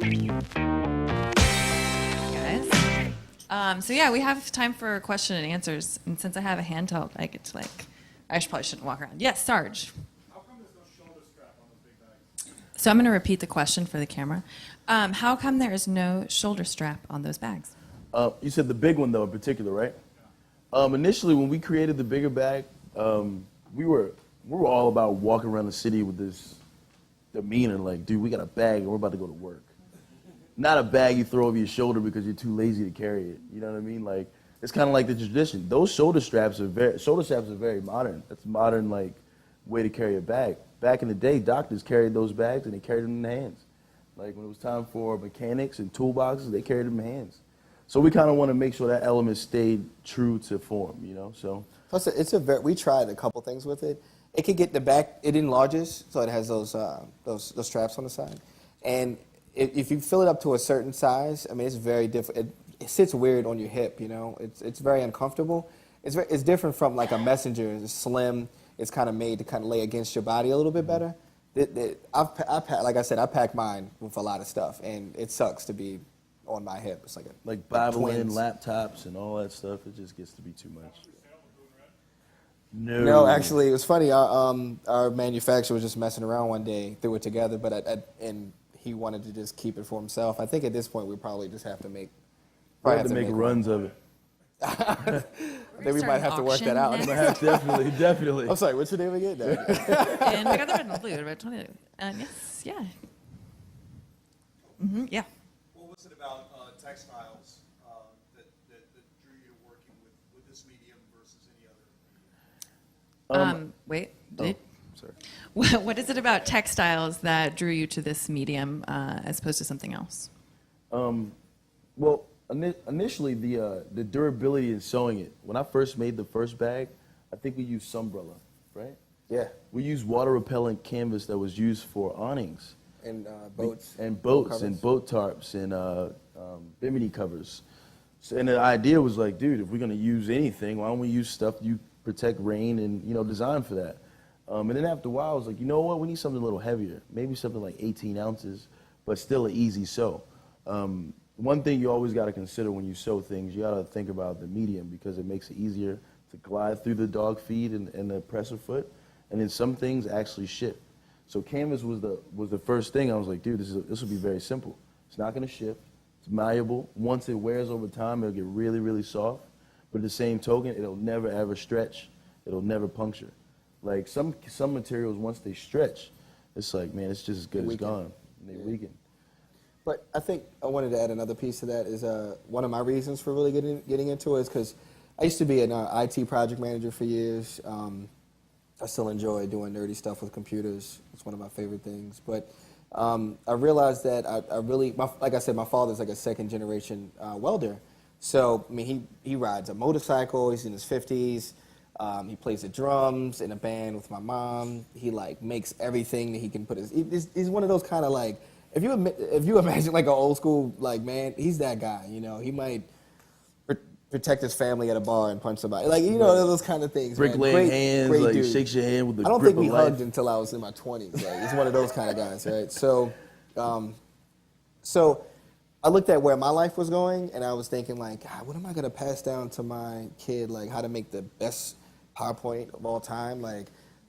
Guys. So yeah, we have time for question and answers. And since I have a handheld, I get to probably shouldn't walk around. Yes, Sarge. How come there's no shoulder strap on those big bags? So I'm going to repeat the question for the camera. How come there is no shoulder strap on those bags? You said the big one though in particular, right? Initially, when we created the bigger bag, we were all about walking around the city with this demeanor, like, dude, we got a bag and we're about to go to work. Not a bag you throw over your shoulder because you're too lazy to carry it. You know what I mean? Like, it's kind of like the tradition. Those shoulder straps are very modern. That's a modern way to carry a bag. Back in the day, doctors carried those bags and they carried them in their hands. Like when it was time for mechanics and toolboxes, they carried them in hands. So we kind of want to make sure that element stayed true to form, you know. So plus, we tried a couple things with it. It could get the back. It enlarges, so it has those straps on the side, and if you fill it up to a certain size, I mean, it's very different. It sits weird on your hip, you know. It's very uncomfortable. It's different from like a messenger. It's slim. It's kind of made to kind of lay against your body a little bit better. Like I said, I pack mine with a lot of stuff, and it sucks to be on my hip. It's like Bible-in laptops and all that stuff. It just gets to be too much. No, actually, it was funny. Our manufacturer was just messing around one day, threw it together, and he wanted to just keep it for himself. I think at this point we probably just have to make runs of it. I think we might have to work that out. Definitely. I'm sorry, what's your name again? And we got the red and blue, red 22. Yes, yeah. Mm-hmm, yeah. What was it about textiles that drew you to working with this medium versus any other medium? Wait. Sorry. What is it about textiles that drew you to this medium as opposed to something else? Well, initially the durability in sewing it. When I first made the first bag, I think we used Sunbrella, right? Yeah. We used water repellent canvas that was used for awnings. And boats. And boats and boat tarps and bimini covers. So, and the idea was like, dude, if we're gonna use anything, why don't we use stuff you protect rain and design for that. And then after a while, I was like, you know what? We need something a little heavier, maybe something like 18 ounces, but still an easy sew. One thing you always got to consider when you sew things, you got to think about the medium because it makes it easier to glide through the dog feed and the presser foot, and then some things actually ship. So canvas was the first thing. I was like, dude, this will be very simple. It's not going to shift. It's malleable. Once it wears over time, it'll get really, really soft. But at the same token, it'll never ever stretch. It'll never puncture. Like some materials, once they stretch, it's like, man, it's just as good as gone. And they weaken. But I think I wanted to add another piece to that is one of my reasons for really getting into it is because I used to be an IT project manager for years. I still enjoy doing nerdy stuff with computers. It's one of my favorite things. But I realized that I really, like I said, my father's like a second generation welder. So, I mean, he rides a motorcycle. He's in his 50s. He plays the drums in a band with my mom. He makes everything that he can put he's one of those kind of if you imagine like an old school man, he's that guy. You know, he might protect his family at a bar and punch somebody. Those kind of things. Bricklaying hands, great dude. Shakes your hand with the grip of life. I don't think we hugged until I was in my 20s. He's one of those kind of guys, right? So I looked at where my life was going, and I was thinking God, what am I gonna pass down to my kid? How to make the best PowerPoint of all time?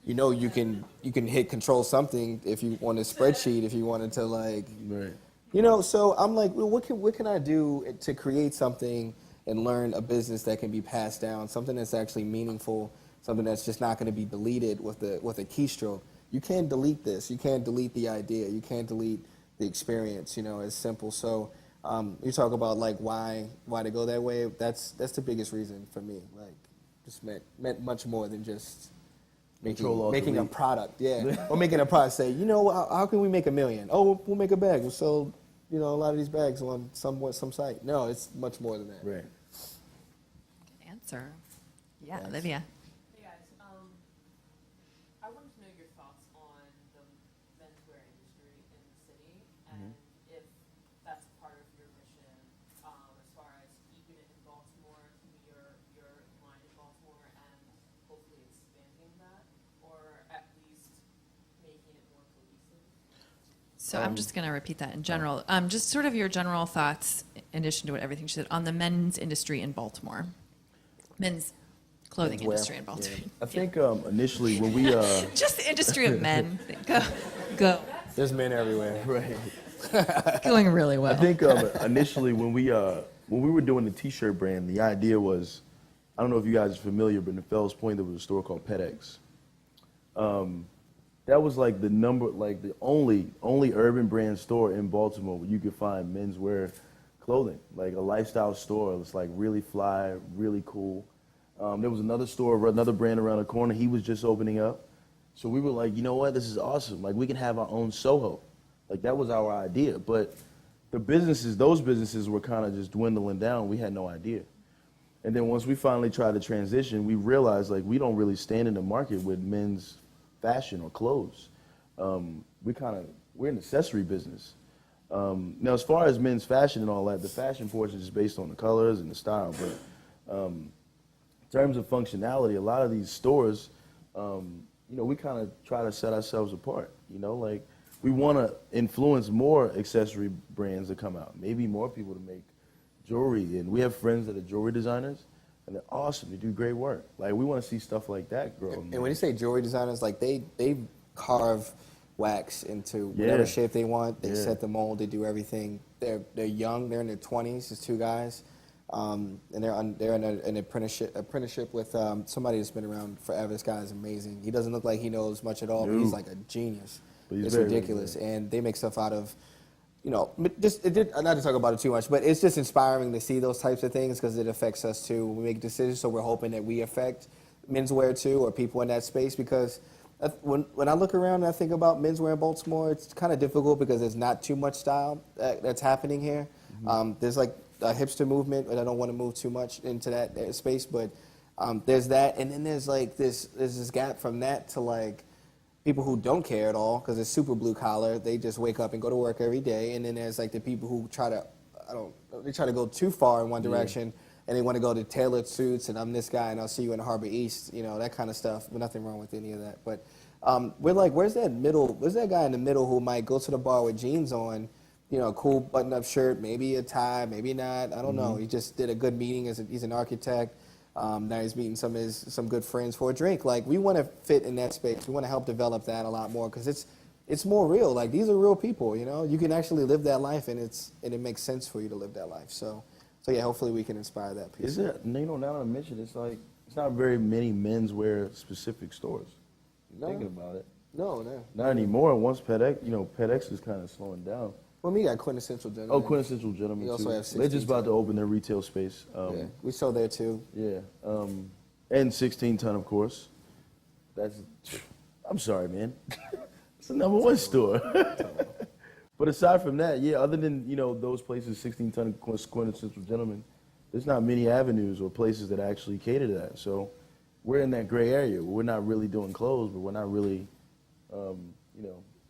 You can hit control something if you want a spreadsheet, if you wanted to right. So I'm like, well, what can I do to create something and learn a business that can be passed down, something that's actually meaningful, something that's just not going to be deleted with a keystroke. You can't delete this. You can't delete the idea. You can't delete the experience. It's simple. So you talk about why to go that way. That's the biggest reason for me. Just meant much more than just making a product, or making a product. Say, how can we make $1 million? Oh, we'll make a bag. We'll sell, a lot of these bags on some site. No, it's much more than that. Right. Good answer. Yeah, yes. Olivia. Hey guys, I wanted to know your thoughts on the menswear industry in the city, and if that's part of your mission, as far as keeping it in Baltimore, keeping your line in Baltimore, and hopefully expanding that, or at least making it more cohesive. So I'm just going to repeat that in general. Just sort of your general thoughts, in addition to what everything she said, on the men's industry in Baltimore. Men's clothing Menswear. industry in Baltimore. I think initially when we Just the industry of men. Go. There's men everywhere. right. Going really well. I think initially when we were doing the T-shirt brand, the idea was, I don't know if you guys are familiar, but in Fells Point there was a store called PetX. That was like the only urban brand store in Baltimore where you could find menswear clothing, like a lifestyle store. It was like really fly, really cool. There was another store, another brand around the corner. He was just opening up. So we were like, you know what, this is awesome. Like we can have our own Soho. Like that was our idea. But those businesses were kind of just dwindling down. We had no idea. And then once we finally tried to transition, we realized like we don't really stand in the market with men's fashion or clothes. We're an accessory business. Now, as far as men's fashion and all that, the fashion portion is based on the colors and the style. But in terms of functionality, a lot of these stores, we kind of try to set ourselves apart. Like we want to influence more accessory brands to come out, maybe more people to make jewelry. And we have friends that are jewelry designers, and they're awesome. They do great work. Like we want to see stuff like that grow. And when you say jewelry designers, like they carve wax into whatever Yeah. shape they want. They Yeah. set the mold. They do everything. They're young. They're in their 20s. There's two guys, and they're in an apprenticeship with somebody that's been around forever. This guy is amazing. He doesn't look like he knows much at all, but he's No. like a genius. But he's It's very, very ridiculous, good. and they make stuff out of. Not to talk about it too much, but it's just inspiring to see those types of things because it affects us too. We make decisions, so we're hoping that we affect menswear too, or people in that space. Because when I look around and I think about menswear in Baltimore, it's kind of difficult because there's not too much style that's happening here. There's like a hipster movement, and I don't want to move too much into that space, but there's that, and then there's like there's this gap from that to like people who don't care at all because it's super blue collar. They just wake up and go to work every day. And then there's like the people who try to go too far in one direction and they want to go to tailored suits and I'm this guy and I'll see you in Harbor East, that kind of stuff. But nothing wrong with any of that. But we're like, where's that guy in the middle who might go to the bar with jeans on, cool button-up shirt, maybe a tie, maybe not. I don't know. He just did a good meeting. He's an architect. Now he's meeting some good friends for a drink. Like we want to fit in that space. We want to help develop that a lot more because it's more real. Like these are real people. You can actually live that life, and it makes sense for you to live that life. So yeah, hopefully we can inspire that piece. Is it? Now that I mention, it's like it's not very many menswear specific stores. No. Thinking about it, No. not anymore. Once PetX is kind of slowing down. Well, we got Quintessential Gentleman. Oh, Quintessential Gentlemen We also too. have They're 16 just about to ton. open their retail space. Yeah, we sell there too. Yeah, and 16 ton, of course. I'm sorry, man. It's the #1 store. But aside from that, yeah, other than those places, 16 ton, Quintessential Gentlemen, there's not many avenues or places that actually cater to that. So we're in that gray area. We're not really doing clothes, but we're not really,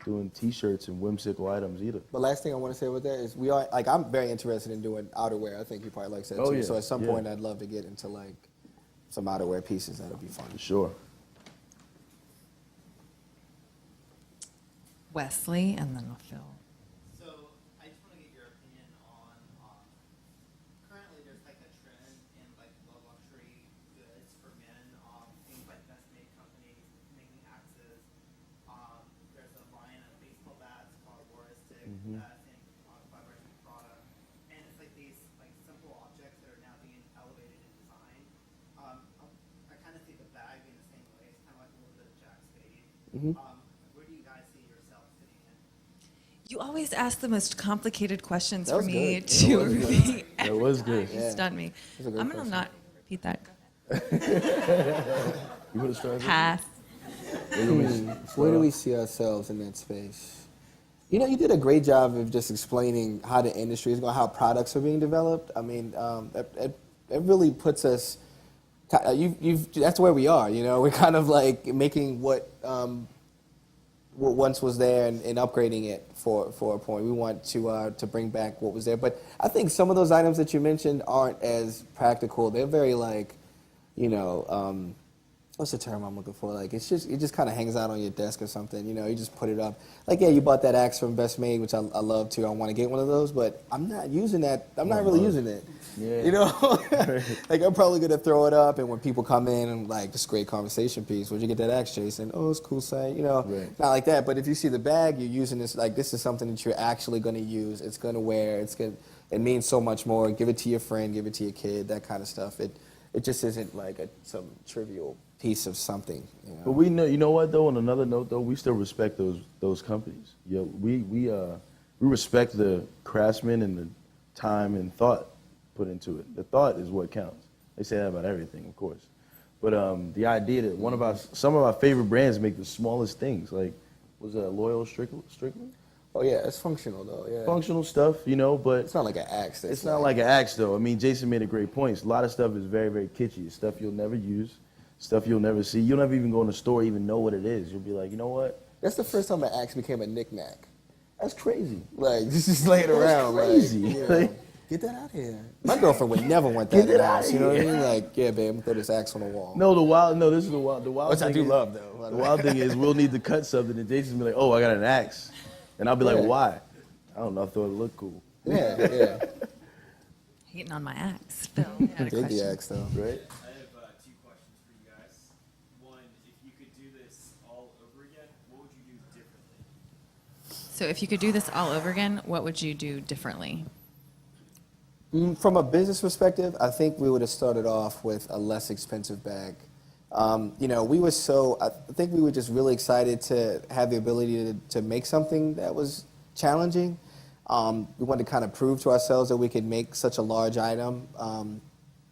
doing T-shirts and whimsical items either. But last thing I want to say with that is I'm very interested in doing outerwear. I think you probably like that Oh, too. yeah, So at some yeah. point I'd love to get into like some outerwear pieces. That'll be fun. For sure. Wesley, and then Phil. So I just want to get your opinion on currently there's like a trend in like low luxury goods for men, things like best made companies making axes. There's a line of baseball bats called Waristic that I think collaboration product, and it's like these like simple objects that are now being elevated in design. I kind of see the bag being the same way. It's kind of like a little bit of Jack Spade. Where do you guys see yourself fitting in? You always ask the most complicated questions That for was me good. to That was good. repeat. That was good. You stunned me. was a good I'm going to question. not repeat that. You want to start? Pass. Where do we see ourselves in that space? You did a great job of just explaining how the industry is going, how products are being developed. I mean, it really puts us. That's where we are. We're kind of like making what once was there and upgrading it for a point. We want to bring back what was there. But I think some of those items that you mentioned aren't as practical. They're very like, what's the term I'm looking for? Like it just kind of hangs out on your desk or something. You know, you just put it up. Like yeah, you bought that axe from Best Made, which I love too. I want to get one of those, but I'm not using that. I'm not really using it. Yeah. You know, like I'm probably gonna throw it up, and when people come in and like this great conversation piece, where'd you get that axe, Jason? Oh, it's cool sight. You know, Right. not like that. But if you see the bag, you're using this. Like this is something that you're actually gonna use. It's gonna wear. It's gonna. It means so much more. Give it to your friend. Give it to your kid. That kind of stuff. It just isn't like some trivial piece of something. You know? But we know, you know what though? On another note though, we still respect those companies. You know, we respect the craftsmen and the time and thought put into it. The thought is what counts. They say that about everything, of course. But the idea that some of our favorite brands make the smallest things, like was that Loyal Strickland? Oh yeah, it's functional though. Yeah. Functional stuff, you know, but It's not like an axe. That's it's not like an axe though. I mean, Jason made a great point. A lot of stuff is very, very kitschy. It's stuff you'll never use, stuff you'll never see. You'll never even go in the store, even know what it is. You'll be like, you know what? That's the first time an axe became a knick-knack. That's crazy. Like, just laying around. crazy. Like, you know, Like- get that out of here. My girlfriend would never want that Get in it the out house. of You know what I here. mean? Like, yeah, babe, I'm gonna throw this axe on the wall. No, this is the wild Which I thing do is- love, though. The wild thing is we'll need to cut something and Jason's be like, oh, I got an axe. And I'll be like, Yeah. why? I don't know, I thought it looked cool. Yeah. Hating on my axe. Phil, you had a Dig the question. axe, though. Right? I have 2 questions for you guys. One, if you could do this all over again, what would you do differently? So if you could do this all over again, what would you do differently? From a business perspective, I think we would have started off with a less expensive bag. You know, I think we were just really excited to have the ability to make something that was challenging. We wanted to kind of prove to ourselves that we could make such a large item,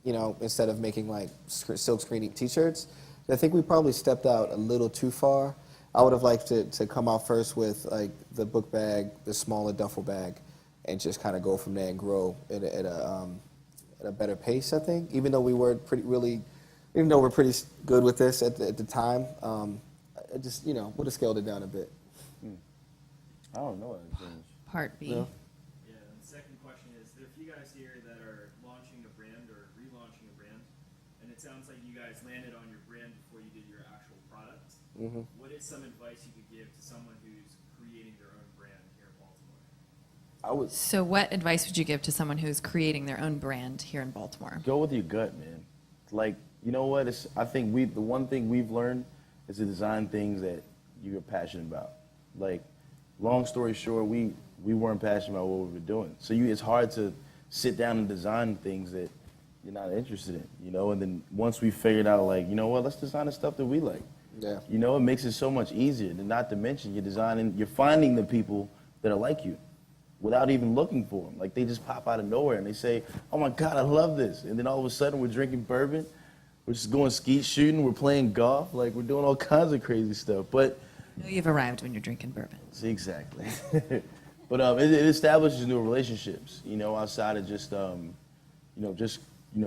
you know, instead of making like silk screening t-shirts. I think we probably stepped out a little too far. I would have liked to come out first with like the book bag, the smaller duffel bag, and just kind of go from there and grow at a better pace, I think. Even though we're pretty good with this at the time, I just, you know, would have scaled it down a bit. I don't know anything. Part B. No. Yeah, and the second question is, there are a few guys here that are launching a brand or relaunching a brand, and it sounds like you guys landed on your brand before you did your actual product. What is some advice you could give to someone who's creating their own brand here in Baltimore? I would So what advice would you give to someone who's creating their own brand here in Baltimore? go with your gut, man. Like, you know what? I think the one thing we've learned is to design things that you're passionate about. Like, long story short, we weren't passionate about what we were doing. So it's hard to sit down and design things that you're not interested in, you know? And then once we figured out, like, you know what, let's design the stuff that we like. Yeah. You know, it makes it so much easier. And not to mention, you're finding the people that are like you without even looking for them. Like, they just pop out of nowhere and they say, oh my God, I love this. And then all of a sudden we're drinking bourbon, we're just going skeet shooting, we're playing golf, like we're doing all kinds of crazy stuff. But I know you've arrived when you're drinking bourbon. see, exactly. But it establishes new relationships, you know, outside of just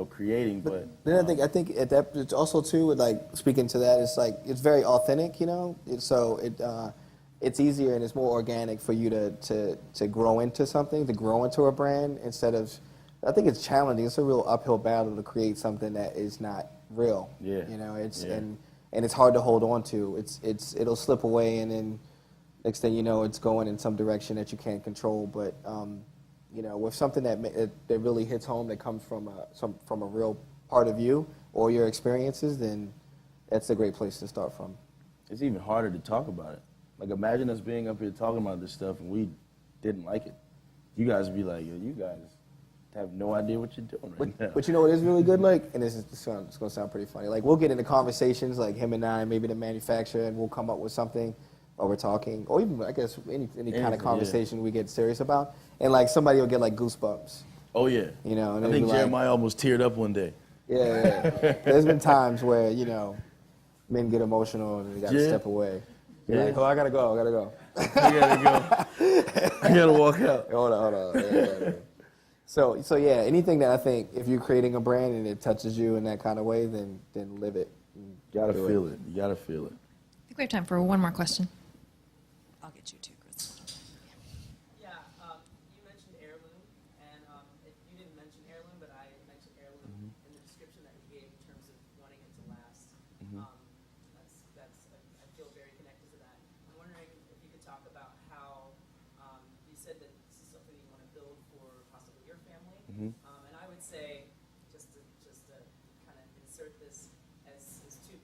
creating. But Then I think at that it's also too with like speaking to that, it's like it's very authentic, you know. It's easier and it's more organic for you to grow into something, to grow into a brand instead of. I think it's challenging. It's a real uphill battle to create something that is not real. Yeah. You know, Yeah. and it's hard to hold on to. It'll slip away and then next thing you know, it's going in some direction that you can't control. But you know, with something that really hits home, that comes from a real part of you or your experiences, then that's a great place to start from. it's even harder to talk about it. Like, imagine us being up here talking about this stuff and we didn't like it. You guys would be like, yo, you guys have no idea what you're doing right now. But you know what is really good, like, and it's going to sound pretty funny. Like, we'll get into conversations, like him and I, maybe the manufacturer, and we'll come up with something, or we're talking, or even, I guess, any kind Anything, of conversation we get serious about, and like somebody will get like goosebumps. Oh, yeah. You know, and I they'll think be like- Jeremiah almost teared up one day. Yeah. There's been times where, you know, men get emotional and they got to Yeah. step away. Yeah. You're like, oh, I got to go. I gotta go. I gotta walk out. Hold on. Yeah. So yeah, anything that I think, if you're creating a brand and it touches you in that kind of way, then live it. You gotta Do feel it. You gotta feel it. I think we have time for one more question. I'll get you too, Chris. Yeah, you mentioned heirloom, and you didn't mention heirloom, but I mentioned heirloom in the description that you gave in terms of wanting it to last.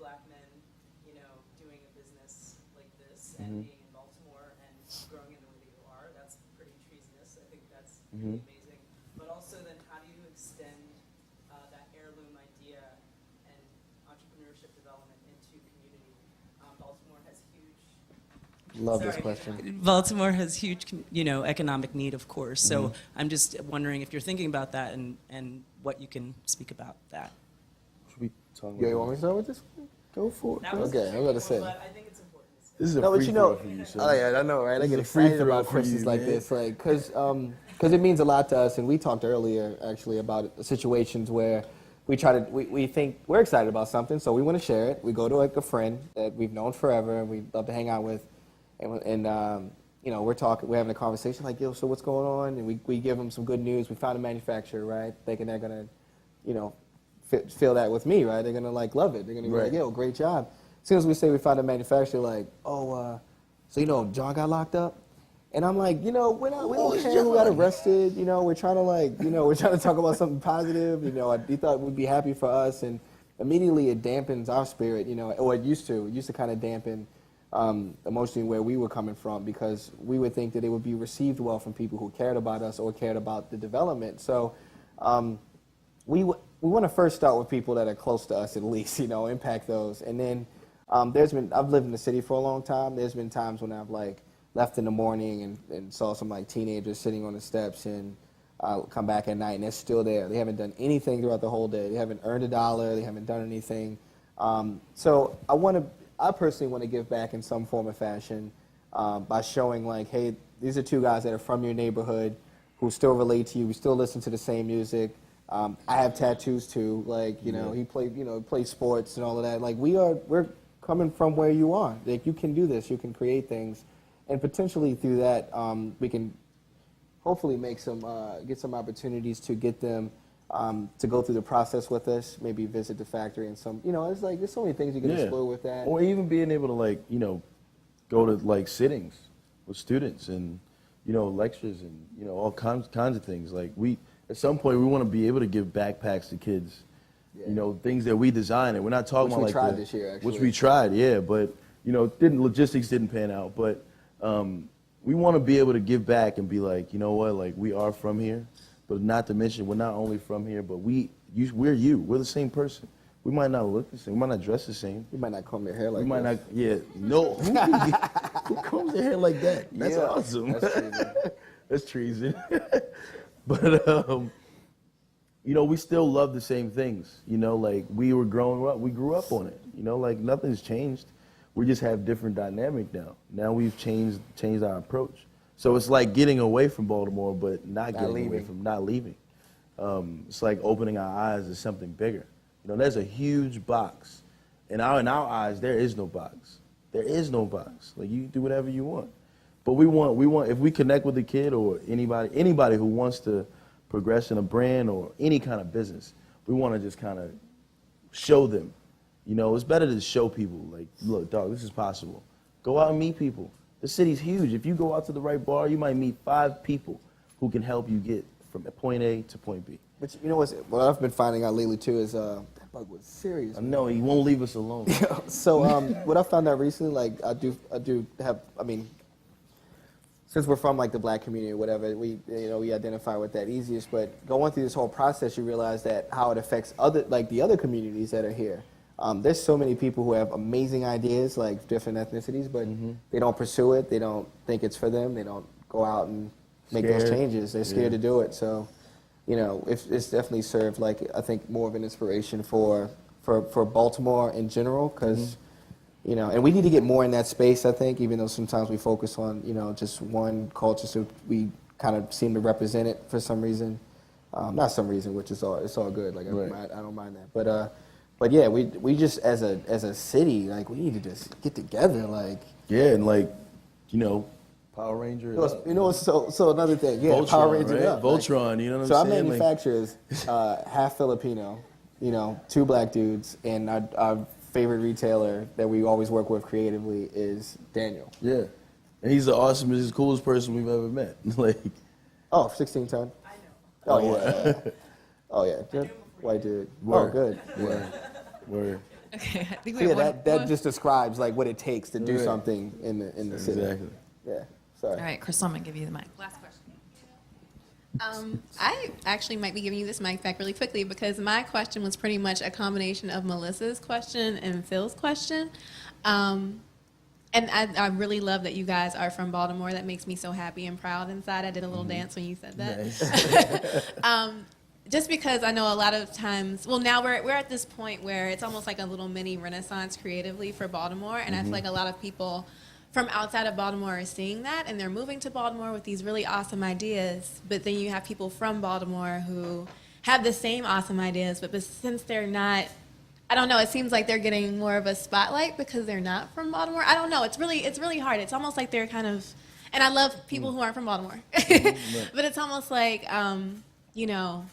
black men, you know, doing a business like this and being in Baltimore and growing in the way that you are. That's pretty treasonous. I think that's really amazing. But also then how do you extend that heirloom idea and entrepreneurship development into community? Baltimore has huge Love this Sorry. question. Baltimore has huge, you know, economic need, of course. So I'm just wondering if you're thinking about that and what you can speak about that. Should we talk Yeah, you about want me to start with this one? Go for it. That was Okay, I'm gonna say. But I think it's important. This is a No, but free you know, throw for you, sir. oh yeah, I know, right? I This get is a free excited throw about for questions you, like man. this, like, because it means a lot to us, and we talked earlier actually about situations where we think we're excited about something, so we want to share it. We go to like a friend that we've known forever and we love to hang out with, and you know, we're having a conversation like, yo, so what's going on? And we give them some good news. We found a manufacturer, right? Thinking they're gonna, you know, feel that with me, right? They're gonna like love it. They're gonna be like, Right. yo, great job. As soon as we say we found a manufacturer, like, oh, so you know, John got locked up, and I'm like, you know, we don't care who got arrested. You know, we're trying to like, you know, we're trying to talk about something positive. You know, he thought it would be happy for us, and immediately it dampens our spirit. You know, or it used to kind of dampen emotionally where we were coming from, because we would think that it would be received well from people who cared about us or cared about the development. So we want to first start with people that are close to us, at least, you know, impact those. And then I've lived in the city for a long time. There's been times when I've like left in the morning and saw some like teenagers sitting on the steps, and come back at night and they're still there. They haven't done anything throughout the whole day. They haven't earned a dollar. They haven't done anything. So I personally want to give back in some form or fashion by showing like, hey, these are two guys that are from your neighborhood who still relate to you. We still listen to the same music. I have tattoos too. Like, you know, he plays sports and all of that. Like we're coming from where you are. Like you can do this. You can create things, and potentially through that we can hopefully make get some opportunities to get them to go through the process with us. Maybe visit the factory and some. You know, it's like there's so many things you can explore with that. Or even being able to like, you know, go to like sittings with students and, you know, lectures and, you know, all kinds of things. Like at some point we want to be able to give backpacks to kids. Yeah. You know, things that we design, and we're not talking Which about we like tried this year, actually. which we tried, yeah, but you know, logistics didn't pan out. But we want to be able to give back and be like, you know what, like we are from here, but not to mention we're not only from here, but we're we're the same person. We might not look the same, we might not dress the same, You might not comb your hair like we might this. not, yeah, no, who combs their hair like that? That's Yeah, awesome. that's treason. That's treason. But you know, we still love the same things. You know, like we were growing up, we grew up on it. You know, like nothing's changed. We just have different dynamic now. Now we've changed our approach. So it's like getting away from Baltimore, but not getting away leaving. from not leaving. It's like opening our eyes to something bigger. You know, there's a huge box. In our eyes, there is no box. There is no box. Like you can do whatever you want. But we want if we connect with a kid or anybody who wants to progress in a brand or any kind of business, we want to just kind of show them. You know, it's better to show people, like, look, dog, this is possible. Go out and meet people. The city's huge. If you go out to the right bar, you might meet 5 people who can help you get from point A to point B. But you know what I've been finding out lately too is that bug was serious. I know, he won't leave us alone. So what I found out recently, like I do have, I mean, since we're from like the black community or whatever, we identify with that easiest. But going through this whole process, you realize that how it affects the other communities that are here. There's so many people who have amazing ideas, like different ethnicities, but they don't pursue it. They don't think it's for them. They don't go out and make those Scared. changes. They're scared to do it. So, you know, it's definitely served like I think more of an inspiration for Baltimore in general, because. You know, and we need to get more in that space, I think, even though sometimes we focus on, you know, just one culture, so we kind of seem to represent it for some reason. Not some reason, which is it's all good. Like, Right. I don't mind that. But yeah, we just, as a city, like, we need to just get together, like. Yeah, and like, you know, Power Ranger. So another thing, yeah, Voltron, Power Ranger right? up. Voltron, you know what So I'm our saying? manufacturers, half Filipino, you know, 2 black dudes, and our favorite retailer that we always work with creatively is Daniel. Yeah. And he's the awesomest, coolest person we've ever met. Like, Oh, 16 ton. I know. Oh yeah. Oh yeah. Good. White dude. Word. Oh good. word. Word. Okay, I think So we yeah, have that just describes like what it takes to do Right. something in the city. Exactly. Yeah. Sorry. All right, Crystal, I'm gonna give you the mic. Last question. I actually might be giving you this mic back really quickly because my question was pretty much a combination of Melissa's question and Phil's question. And I really love that you guys are from Baltimore. That makes me so happy and proud inside. I did a little dance when you said that. Nice. Just because I know a lot of times, well, now we're at this point where it's almost like a little mini renaissance creatively for Baltimore, and I feel like a lot of people from outside of Baltimore are seeing that, and they're moving to Baltimore with these really awesome ideas, but then you have people from Baltimore who have the same awesome ideas, but since they're not, I don't know, it seems like they're getting more of a spotlight because they're not from Baltimore. I don't know, it's really hard. It's almost like they're kind of, and I love people who aren't from Baltimore, but it's almost like, you know,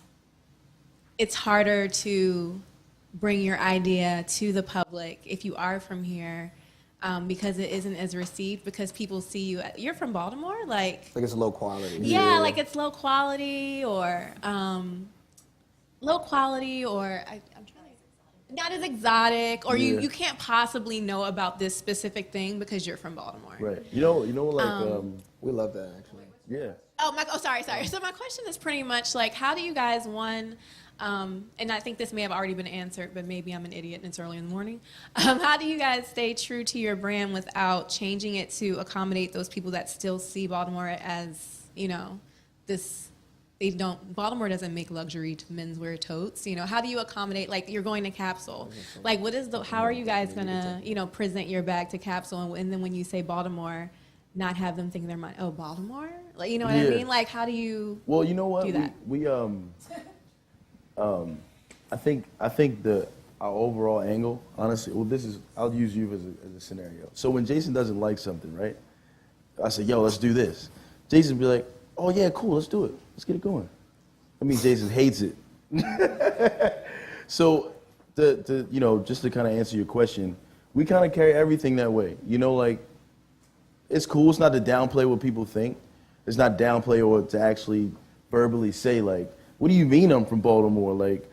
it's harder to bring your idea to the public if you are from here because it isn't as received because people see you. You're from Baltimore? Like Like it's low quality. yeah, like it's low quality or I'm trying to, not as exotic or Yeah. you can't possibly know about this specific thing because you're from Baltimore. Right. You know, like, We love that actually. yeah. Sorry. So my question is pretty much like, how do you guys, and I think this may have already been answered, but maybe I'm an idiot and it's early in the morning. How do you guys stay true to your brand without changing it to accommodate those people that still see Baltimore as, you know, Baltimore doesn't make luxury to menswear totes. You know, how do you accommodate, like you're going to Capsule. Like how are you guys gonna, you know, present your bag to Capsule and then when you say Baltimore, not have them think in their mind, oh, Baltimore? Like, you know what I Yeah. mean? Like, how do you Well, you know what? do that? I think our overall angle, honestly, I'll use you as a scenario. So when Jason doesn't like something, right? I say, yo, let's do this. Jason be like, oh yeah, cool, let's do it. Let's get it going. I mean, Jason hates it. So you know, just to kind of answer your question, we kind of carry everything that way. You know, like, it's cool. It's not to downplay what people think. It's not downplay or to actually verbally say, like, what do you mean I'm from Baltimore? Like,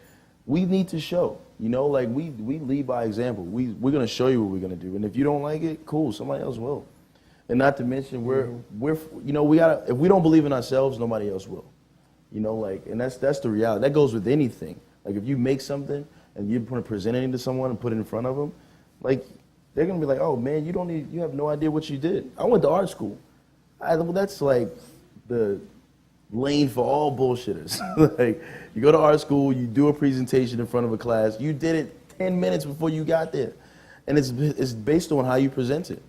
we need to show, you know, like, we lead by example. We're going to show you what we're going to do. And if you don't like it, cool, somebody else will. And not to mention, we're you know, if we don't believe in ourselves, nobody else will. You know, like, and that's the reality. That goes with anything. Like, if you make something and you present it to someone and put it in front of them, like, they're going to be like, oh, man, you have no idea what you did. I went to art school. That's like the lane for all bullshitters. Like, you go to art school, you do a presentation in front of a class, you did it 10 minutes before you got there. And it's based on how you present it.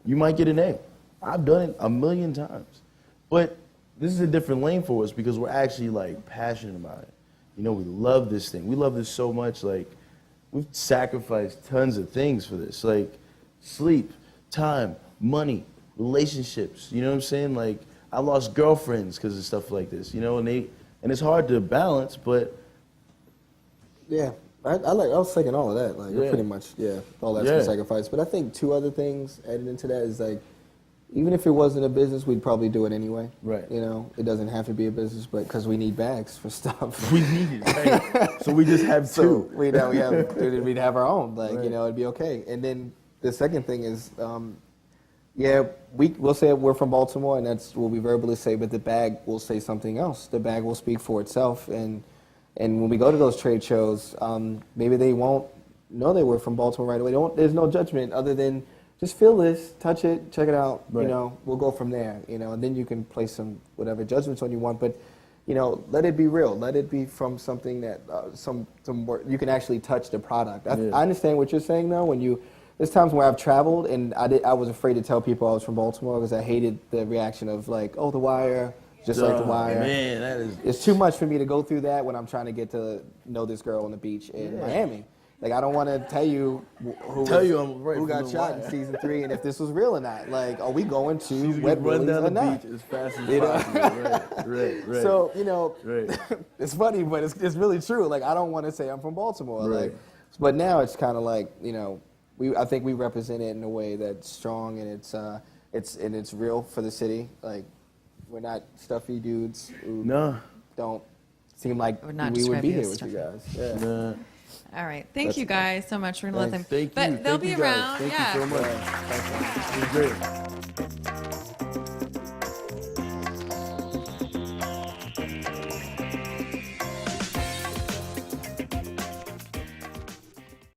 You might get an A. I've done it a million times. But this is a different lane for us because we're actually, like, passionate about it. You know, we love this thing. We love this so much, like, we've sacrificed tons of things for this, like sleep, time, money, relationships. You know what I'm saying? Like, I lost girlfriends because of stuff like this. You know, and it's hard to balance, but Yeah, I was thinking all of that. Like, Yeah. pretty much, all that's Yeah. been sacrificed. But I think two other things added into that is like, even if it wasn't a business, we'd probably do it anyway. Right. You know, it doesn't have to be a business, but because we need bags for stuff. we need it, right? So we just have So two. we'd have our own. Like, Right. you know, it'd be okay. And then the second thing is, we'll say we're from Baltimore, and that's what we verbally say, but the bag will say something else. The bag will speak for itself. And when we go to those trade shows, maybe they won't know they were from Baltimore right away. There's no judgment other than just feel this, touch it, check it out. Right. You know, we'll go from there. You know, and then you can place some whatever judgments on you want. But you know, let it be real. Let it be from something that you can actually touch the product. I understand what you're saying though. There's times where I've traveled and I was afraid to tell people I was from Baltimore because I hated the reaction of like, oh, The Wire, just like The Wire. Man, that is. It's too much for me to go through that when I'm trying to get to know this girl on the beach in Miami. Like, I don't want to tell you who got from shot The in Wire. season 3 and if this was real or not. Like, are we going to You Wet can run Willie's down or the not? beach as fast as You know? possible. Right. So, you know, Right. it's funny, but it's really true. Like, I don't want to say I'm from Baltimore. Right. Like, but now it's kind of like, you know, I think we represent it in a way that's strong and it's real for the city. Like, we're not stuffy dudes who No. don't seem like We're not we would be describing here you with as you guys. Yeah. Nah. All right. Thank you guys so much. We're gonna let them. Thank you. But they'll Thank be you guys. around. Thank yeah. you so much. It was great.